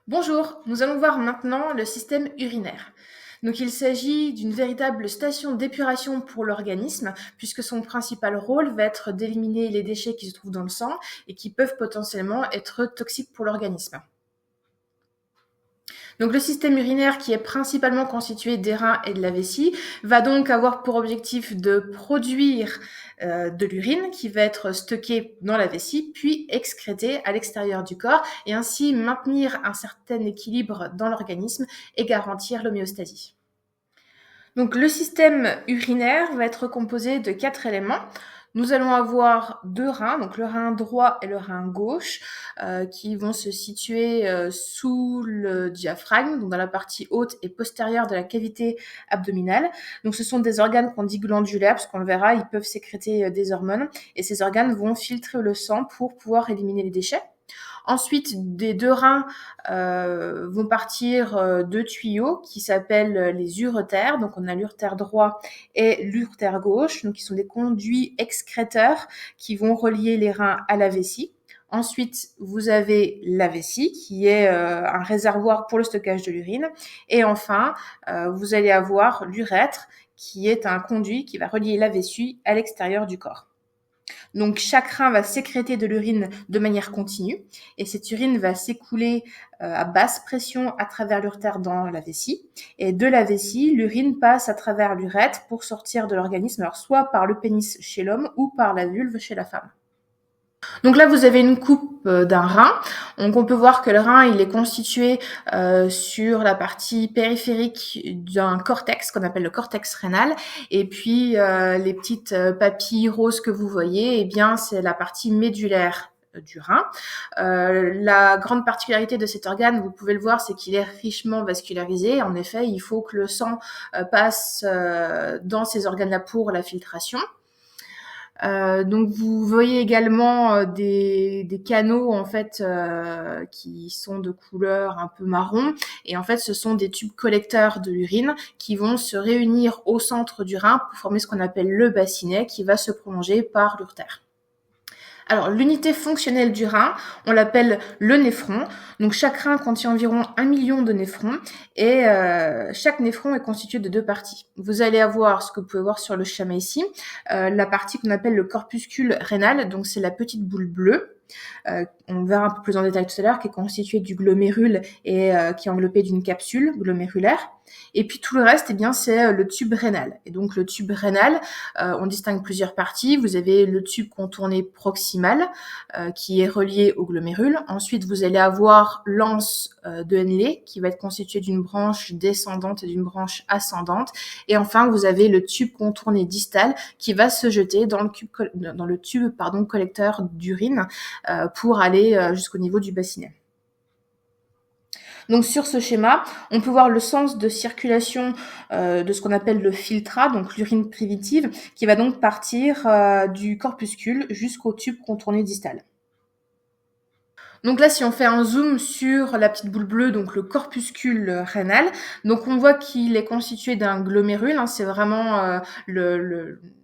Bonjour, nous allons voir maintenant le système urinaire. Donc il s'agit d'une véritable station d'épuration pour l'organisme, puisque son principal rôle va être d'éliminer les déchets qui se trouvent dans le sang et qui peuvent potentiellement être toxiques pour l'organisme. Donc le système urinaire, qui est principalement constitué des reins et de la vessie, va donc avoir pour objectif de produire de l'urine qui va être stockée dans la vessie, puis excrétée à l'extérieur du corps, et ainsi maintenir un certain équilibre dans l'organisme et garantir l'homéostasie. Donc le système urinaire va être composé de 4 éléments. Nous allons avoir 2 reins, donc le rein droit et le rein gauche, qui vont se situer sous le diaphragme, donc dans la partie haute et postérieure de la cavité abdominale. Donc ce sont des organes qu'on dit glandulaires, parce qu'on le verra, ils peuvent sécréter des hormones, et ces organes vont filtrer le sang pour pouvoir éliminer les déchets. Ensuite, des 2 reins vont partir 2 tuyaux qui s'appellent les uretères. Donc on a l'uretère droit et l'uretère gauche, donc qui sont des conduits excréteurs qui vont relier les reins à la vessie. Ensuite, vous avez la vessie qui est un réservoir pour le stockage de l'urine. Et enfin, vous allez avoir l'urètre qui est un conduit qui va relier la vessie à l'extérieur du corps. Donc chaque rein va sécréter de l'urine de manière continue, et cette urine va s'écouler à basse pression à travers l'uretère dans la vessie, et de la vessie, l'urine passe à travers l'urètre pour sortir de l'organisme, alors soit par le pénis chez l'homme ou par la vulve chez la femme. Donc là, vous avez une coupe d'un rein. Donc on peut voir que le rein, il est constitué sur la partie périphérique d'un cortex qu'on appelle le cortex rénal. Et puis les petites papilles roses que vous voyez, eh bien c'est la partie médulaire du rein. La grande particularité de cet organe, vous pouvez le voir, c'est qu'il est richement vascularisé. En effet, il faut que le sang passe dans ces organes-là pour la filtration. Donc vous voyez également des canaux en fait qui sont de couleur un peu marron, et en fait ce sont des tubes collecteurs de l'urine qui vont se réunir au centre du rein pour former ce qu'on appelle le bassinet qui va se prolonger par l'uretère. Alors, l'unité fonctionnelle du rein, on l'appelle le néphron. Donc, chaque rein contient environ 1 million de néphrons, et chaque néphron est constitué de 2 parties. Vous allez avoir, ce que vous pouvez voir sur le schéma ici, la partie qu'on appelle le corpuscule rénal, donc c'est la petite boule bleue. On verra un peu plus en détail tout à l'heure, qui est constitué du glomérule et qui est enveloppé d'une capsule glomérulaire. Et puis tout le reste, eh bien, c'est le tube rénal. Et donc le tube rénal, on distingue plusieurs parties. Vous avez le tube contourné proximal qui est relié au glomérule. Ensuite, vous allez avoir l'anse de Henle qui va être constitué d'une branche descendante et d'une branche ascendante. Et enfin, vous avez le tube contourné distal qui va se jeter dans le tube collecteur d'urine pour aller jusqu'au niveau du bassinet. Donc sur ce schéma, on peut voir le sens de circulation de ce qu'on appelle le filtrat, donc l'urine primitive, qui va donc partir du corpuscule jusqu'au tube contourné distal. Donc là, si on fait un zoom sur la petite boule bleue, donc le corpuscule rénal, donc on voit qu'il est constitué d'un glomérule, hein, c'est vraiment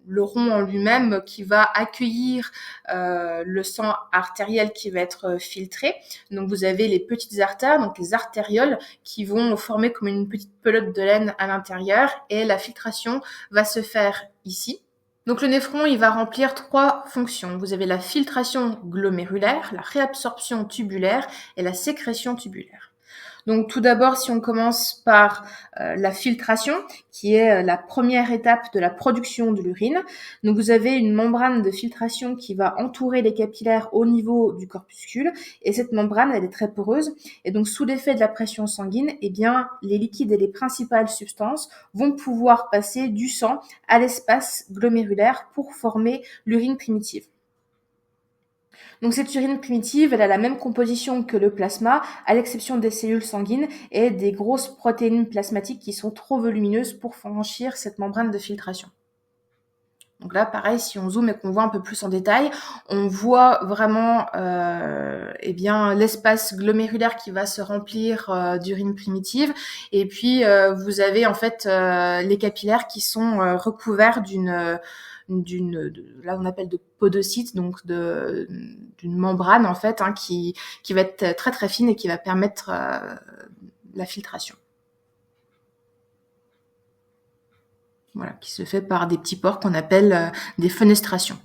le rond en lui-même qui va accueillir le sang artériel qui va être filtré. Donc vous avez les petites artères, donc les artérioles, qui vont former comme une petite pelote de laine à l'intérieur, et la filtration va se faire ici. Donc le néphron, il va remplir 3 fonctions. Vous avez la filtration glomérulaire, la réabsorption tubulaire et la sécrétion tubulaire. Donc tout d'abord, si on commence par la filtration, qui est la première étape de la production de l'urine. Donc vous avez une membrane de filtration qui va entourer les capillaires au niveau du corpuscule, et cette membrane, elle est très poreuse, et donc sous l'effet de la pression sanguine, eh bien les liquides et les principales substances vont pouvoir passer du sang à l'espace glomérulaire pour former l'urine primitive. Donc cette urine primitive, elle a la même composition que le plasma, à l'exception des cellules sanguines et des grosses protéines plasmatiques qui sont trop volumineuses pour franchir cette membrane de filtration. Donc là, pareil, si on zoome et qu'on voit un peu plus en détail, on voit vraiment l'espace glomérulaire qui va se remplir d'urine primitive. Et puis, vous avez en fait les capillaires qui sont recouverts d'une là on appelle de podocytes, donc d'une membrane en fait, qui va être très très fine et qui va permettre la filtration. Voilà, qui se fait par des petits pores qu'on appelle des fenestrations.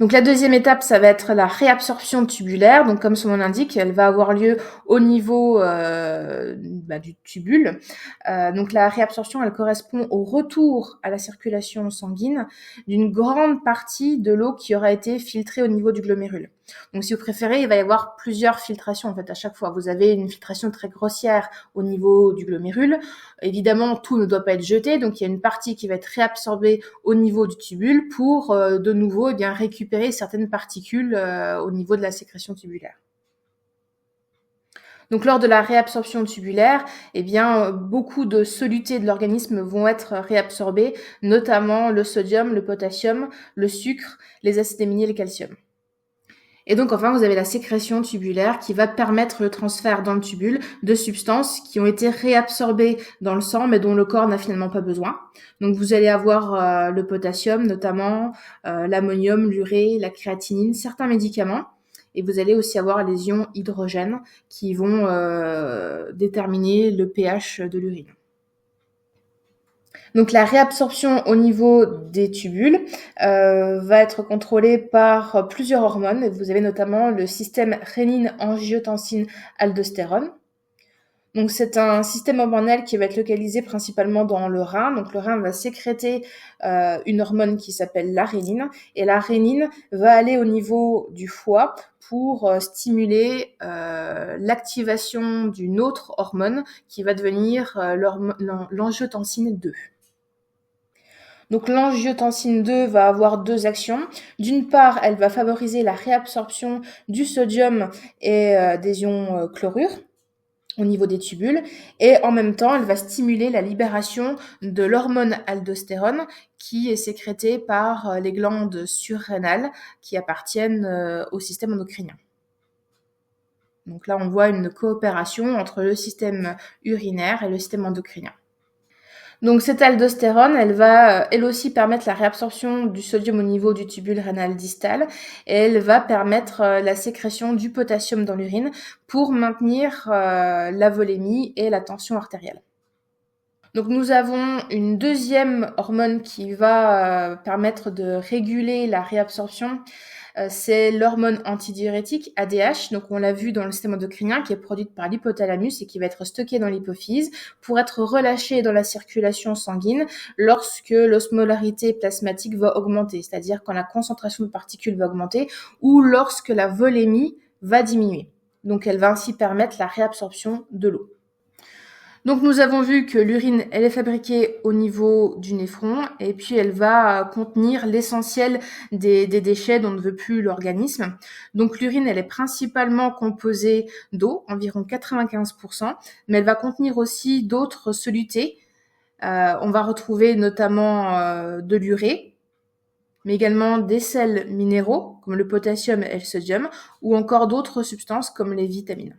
Donc la deuxième étape, ça va être la réabsorption tubulaire. Donc comme son nom l'indique, elle va avoir lieu au niveau du tubule. Donc la réabsorption, elle correspond au retour à la circulation sanguine d'une grande partie de l'eau qui aura été filtrée au niveau du glomérule. Donc si vous préférez, il va y avoir plusieurs filtrations en fait à chaque fois. Vous avez une filtration très grossière au niveau du glomérule. Évidemment, tout ne doit pas être jeté, donc il y a une partie qui va être réabsorbée au niveau du tubule pour de nouveau récupérer certaines particules au niveau de la sécrétion tubulaire. Donc lors de la réabsorption tubulaire, beaucoup de solutés de l'organisme vont être réabsorbés, notamment le sodium, le potassium, le sucre, les acides aminés et le calcium. Et donc enfin, vous avez la sécrétion tubulaire qui va permettre le transfert dans le tubule de substances qui ont été réabsorbées dans le sang mais dont le corps n'a finalement pas besoin. Donc vous allez avoir le potassium notamment, l'ammonium, l'urée, la créatinine, certains médicaments. Et vous allez aussi avoir les ions hydrogène qui vont déterminer le pH de l'urine. Donc la réabsorption au niveau des tubules va être contrôlée par plusieurs hormones. Vous avez notamment le système rénine-angiotensine-aldostérone. Donc c'est un système hormonal qui va être localisé principalement dans le rein. Donc le rein va sécréter une hormone qui s'appelle la rénine. Et la rénine va aller au niveau du foie pour stimuler l'activation d'une autre hormone qui va devenir l'angiotensine 2. Donc l'angiotensine 2 va avoir deux actions. D'une part, elle va favoriser la réabsorption du sodium et des ions chlorure au niveau des tubules, et en même temps, elle va stimuler la libération de l'hormone aldostérone qui est sécrétée par les glandes surrénales qui appartiennent au système endocrinien. Donc là, on voit une coopération entre le système urinaire et le système endocrinien. Donc cette aldostérone, elle va elle aussi permettre la réabsorption du sodium au niveau du tubule rénal distal et elle va permettre la sécrétion du potassium dans l'urine pour maintenir la volémie et la tension artérielle. Donc nous avons une deuxième hormone qui va permettre de réguler la réabsorption. C'est l'hormone antidiurétique ADH, donc on l'a vu dans le système endocrinien, qui est produite par l'hypothalamus et qui va être stockée dans l'hypophyse pour être relâchée dans la circulation sanguine lorsque l'osmolarité plasmatique va augmenter, c'est-à-dire quand la concentration de particules va augmenter ou lorsque la volémie va diminuer. Donc elle va ainsi permettre la réabsorption de l'eau. Donc nous avons vu que l'urine, elle est fabriquée au niveau du néphron et puis elle va contenir l'essentiel des déchets dont ne veut plus l'organisme. Donc l'urine, elle est principalement composée d'eau, environ 95%, mais elle va contenir aussi d'autres solutés. On va retrouver notamment de l'urée, mais également des sels minéraux comme le potassium et le sodium, ou encore d'autres substances comme les vitamines.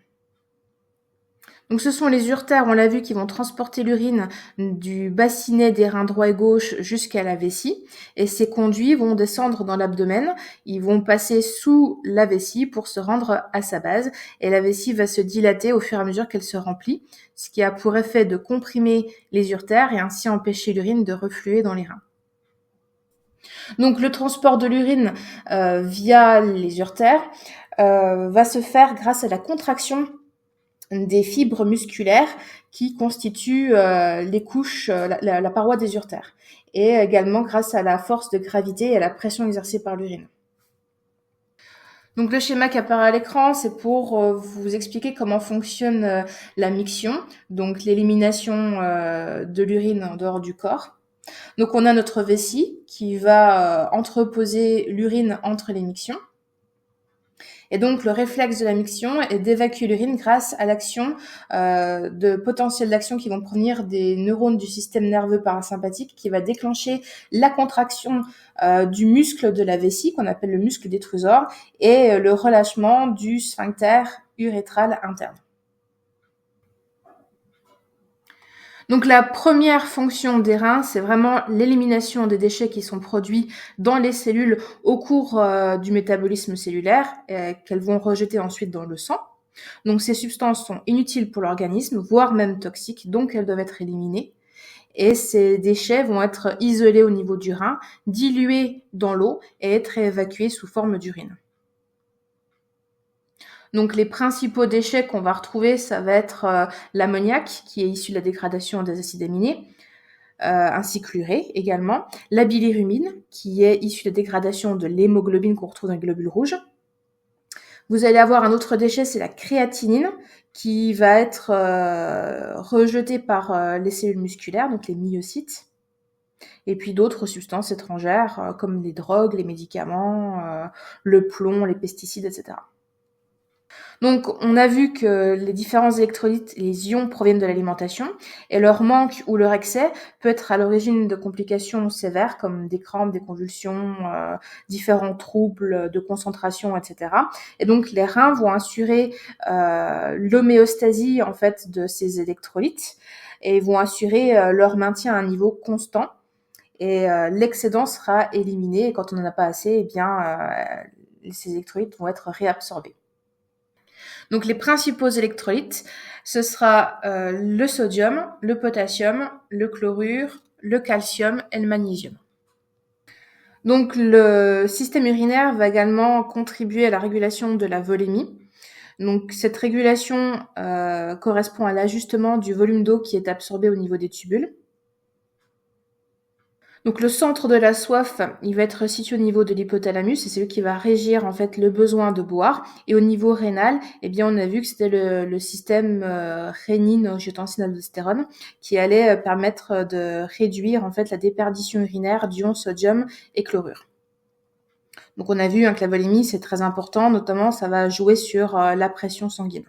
Donc ce sont les uretères, on l'a vu, qui vont transporter l'urine du bassinet des reins droit et gauche jusqu'à la vessie. Et ces conduits vont descendre dans l'abdomen, ils vont passer sous la vessie pour se rendre à sa base. Et la vessie va se dilater au fur et à mesure qu'elle se remplit, ce qui a pour effet de comprimer les uretères et ainsi empêcher l'urine de refluer dans les reins. Donc le transport de l'urine via les uretères va se faire grâce à la contraction des fibres musculaires qui constituent les couches, la paroi des uretères, et également grâce à la force de gravité et à la pression exercée par l'urine. Donc le schéma qui apparaît à l'écran, c'est pour vous expliquer comment fonctionne la miction, donc l'élimination de l'urine en dehors du corps. Donc on a notre vessie qui va entreposer l'urine entre les mictions. Et donc, le réflexe de la miction est d'évacuer l'urine grâce à l'action de potentiels d'action qui vont provenir des neurones du système nerveux parasympathique qui va déclencher la contraction du muscle de la vessie, qu'on appelle le muscle détrusor, et le relâchement du sphincter urétral interne. Donc la première fonction des reins, c'est vraiment l'élimination des déchets qui sont produits dans les cellules au cours du métabolisme cellulaire, qu'elles vont rejeter ensuite dans le sang. Donc ces substances sont inutiles pour l'organisme, voire même toxiques, donc elles doivent être éliminées. Et ces déchets vont être isolés au niveau du rein, dilués dans l'eau et être évacués sous forme d'urine. Donc les principaux déchets qu'on va retrouver, ça va être l'ammoniac, qui est issu de la dégradation des acides aminés, ainsi que l'urée également, la bilirubine, qui est issue de la dégradation de l'hémoglobine qu'on retrouve dans les globules rouges. Vous allez avoir un autre déchet, c'est la créatinine, qui va être rejetée par les cellules musculaires, donc les myocytes. Et puis d'autres substances étrangères, comme les drogues, les médicaments, le plomb, les pesticides, etc. Donc, on a vu que les différents électrolytes, les ions, proviennent de l'alimentation et leur manque ou leur excès peut être à l'origine de complications sévères comme des crampes, des convulsions, différents troubles de concentration, etc. Et donc, les reins vont assurer l'homéostasie en fait de ces électrolytes et vont assurer leur maintien à un niveau constant. Et l'excédent sera éliminé et quand on n'en a pas assez, eh bien, ces électrolytes vont être réabsorbés. Donc les principaux électrolytes, ce sera le sodium, le potassium, le chlorure, le calcium et le magnésium. Donc le système urinaire va également contribuer à la régulation de la volémie. Donc cette régulation correspond à l'ajustement du volume d'eau qui est absorbé au niveau des tubules. Donc le centre de la soif, il va être situé au niveau de l'hypothalamus et c'est lui qui va régir en fait le besoin de boire. Et au niveau rénal, eh bien on a vu que c'était le système rénine-angiotensine-aldostérone qui allait permettre de réduire en fait la déperdition urinaire d'ions sodium et chlorure. Donc on a vu que la volémie c'est très important, notamment ça va jouer sur la pression sanguine.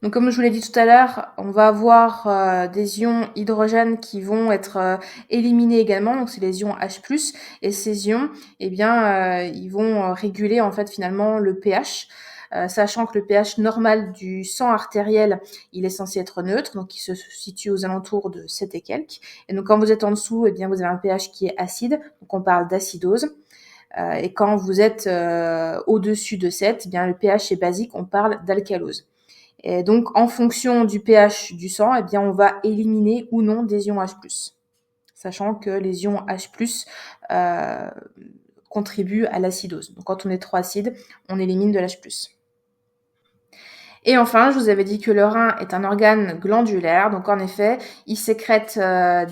Donc comme je vous l'ai dit tout à l'heure, on va avoir des ions hydrogène qui vont être éliminés également, donc c'est les ions H+, et ces ions, eh bien, ils vont réguler en fait finalement le pH, sachant que le pH normal du sang artériel, il est censé être neutre, donc il se situe aux alentours de 7 et quelques. Et donc quand vous êtes en dessous, eh bien vous avez un pH qui est acide, donc on parle d'acidose. Et quand vous êtes au-dessus de 7, eh bien le pH est basique, on parle d'alcalose. Et donc, en fonction du pH du sang, eh bien, on va éliminer ou non des ions H+, sachant que les ions H+, contribuent à l'acidose. Donc, quand on est trop acide, on élimine de l'H+. Et enfin, je vous avais dit que le rein est un organe glandulaire. Donc, en effet, il sécrète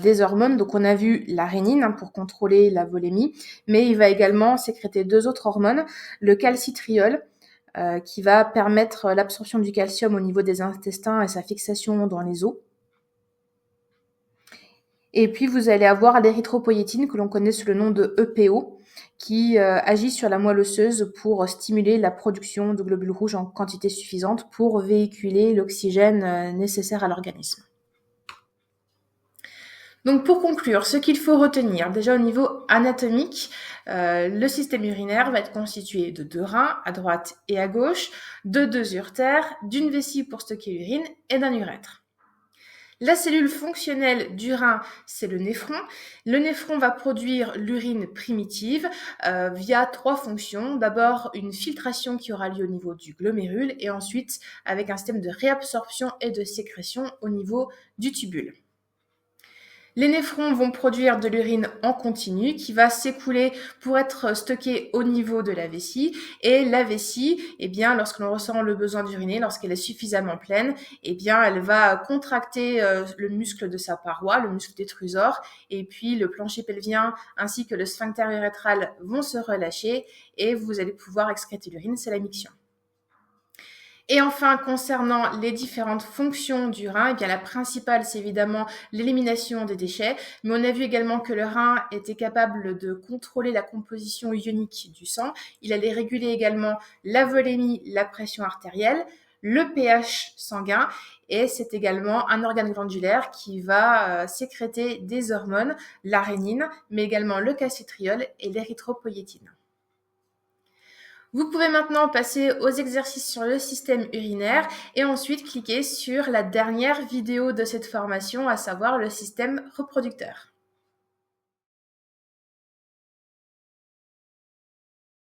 des hormones. Donc, on a vu la rénine pour contrôler la volémie, mais il va également sécréter deux autres hormones, le calcitriol, qui va permettre l'absorption du calcium au niveau des intestins et sa fixation dans les os. Et puis vous allez avoir l'érythropoïétine que l'on connaît sous le nom de EPO qui agit sur la moelle osseuse pour stimuler la production de globules rouges en quantité suffisante pour véhiculer l'oxygène nécessaire à l'organisme. Donc pour conclure, ce qu'il faut retenir, déjà au niveau anatomique, le système urinaire va être constitué de deux reins, à droite et à gauche, de deux uretères, d'une vessie pour stocker l'urine et d'un urètre. La cellule fonctionnelle du rein, c'est le néphron. Le néphron va produire l'urine primitive via trois fonctions. D'abord, une filtration qui aura lieu au niveau du glomérule et ensuite avec un système de réabsorption et de sécrétion au niveau du tubule. Les néphrons vont produire de l'urine en continu qui va s'écouler pour être stockée au niveau de la vessie. Et la vessie, eh bien, lorsque l'on ressent le besoin d'uriner, lorsqu'elle est suffisamment pleine, eh bien, elle va contracter le muscle de sa paroi, le muscle détrusor, et puis le plancher pelvien ainsi que le sphincter urétral vont se relâcher et vous allez pouvoir excréter l'urine, c'est la miction. Et enfin, concernant les différentes fonctions du rein, eh bien, la principale, c'est évidemment l'élimination des déchets, mais on a vu également que le rein était capable de contrôler la composition ionique du sang. Il allait réguler également la volémie, la pression artérielle, le pH sanguin, et c'est également un organe glandulaire qui va sécréter des hormones, la rénine, mais également le calcitriol et l'érythropoïétine. Vous pouvez maintenant passer aux exercices sur le système urinaire et ensuite cliquer sur la dernière vidéo de cette formation, à savoir le système reproducteur.